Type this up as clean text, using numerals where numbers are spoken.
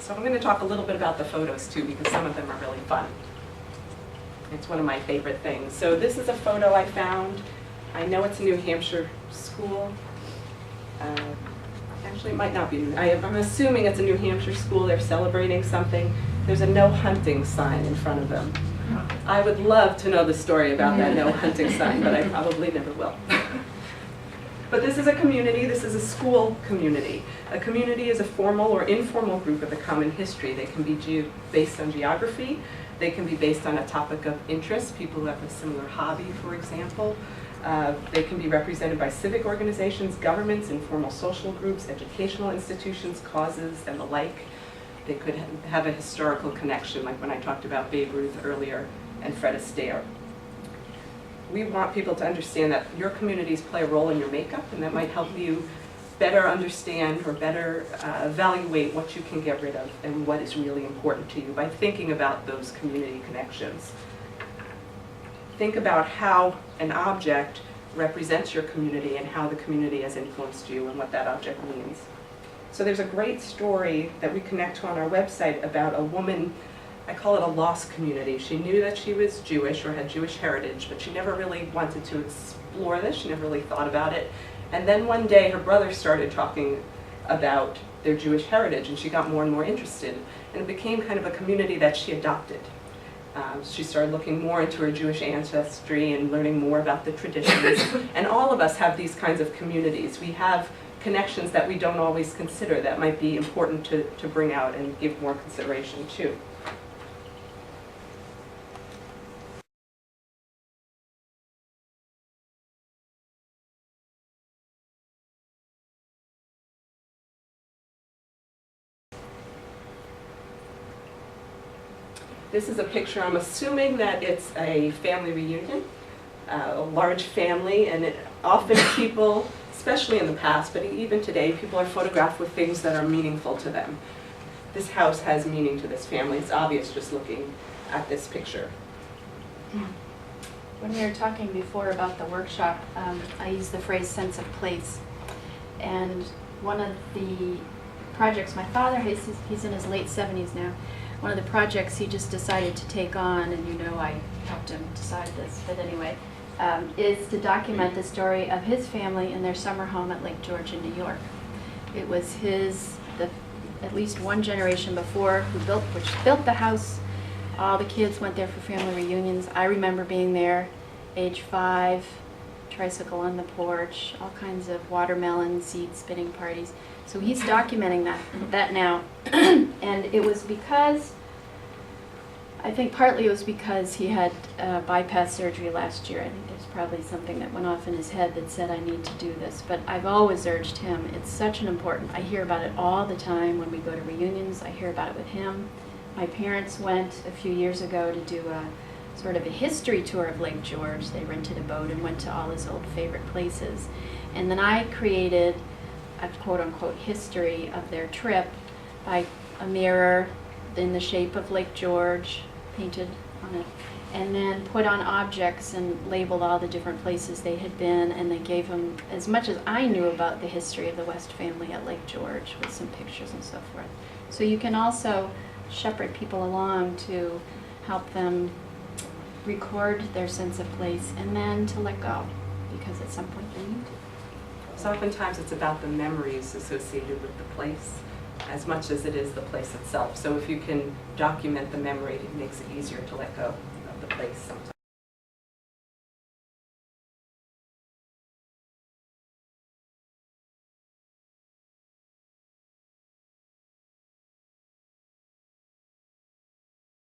So I'm going to talk a little bit about the photos too, because some of them are really fun. It's one of my favorite things. So this is a photo I found. I know it's a New Hampshire school. Actually, it might not be. I'm assuming it's a New Hampshire school. They're celebrating something. There's a no hunting sign in front of them. I would love to know the story about that no hunting sign, but I probably never will. But this is a community. This is a school community. A community is a formal or informal group with a common history. They can be based on geography. They can be based on a topic of interest, people who have a similar hobby, for example. They can be represented by civic organizations, governments, informal social groups, educational institutions, causes, and the like. They could have a historical connection, like when I talked about Babe Ruth earlier and Fred Astaire. We want people to understand that your communities play a role in your makeup, and that might help you better understand or better evaluate what you can get rid of and what is really important to you by thinking about those community connections. Think about how an object represents your community and how the community has influenced you and what that object means. So there's a great story that we connect to on our website about a woman, I call it a lost community. She knew that she was Jewish or had Jewish heritage, but she never really wanted to explore this. She never really thought about it. And then one day her brother started talking about their Jewish heritage, and she got more and more interested. And it became kind of a community that she adopted. She started looking more into her Jewish ancestry and learning more about the traditions. And all of us have these kinds of communities. We have connections that we don't always consider that might be important to bring out and give more consideration to. This is a picture, I'm assuming that it's a family reunion, a large family, and often people, especially in the past, but even today, people are photographed with things that are meaningful to them. This house has meaning to this family. It's obvious just looking at this picture. When we were talking before about the workshop, I used the phrase sense of place. And one of the projects my father, he's in his late 70s now, one of the projects he just decided to take on, and you know I helped him decide this, but anyway, is to document the story of his family in their summer home at Lake George in New York. It was at least one generation before which built the house. All the kids went there for family reunions. I remember being there, age 5, tricycle on the porch, all kinds of watermelon seed spinning parties. So he's documenting that now. And it was because, I think partly it was because he had bypass surgery last year. I think there's probably something that went off in his head that said, I need to do this. But I've always urged him. It's such an important, I hear about it all the time when we go to reunions. I hear about it with him. My parents went a few years ago to do a sort of a history tour of Lake George. They rented a boat and went to all his old favorite places. And then I created a quote-unquote history of their trip by a mirror in the shape of Lake George, painted on it, and then put on objects and labeled all the different places they had been, and they gave them as much as I knew about the history of the West family at Lake George with some pictures and so forth. So you can also shepherd people along to help them record their sense of place and then to let go, because at some point they need to. So oftentimes it's about the memories associated with the place as much as it is the place itself. So if you can document the memory, it makes it easier to let go of the place sometimes.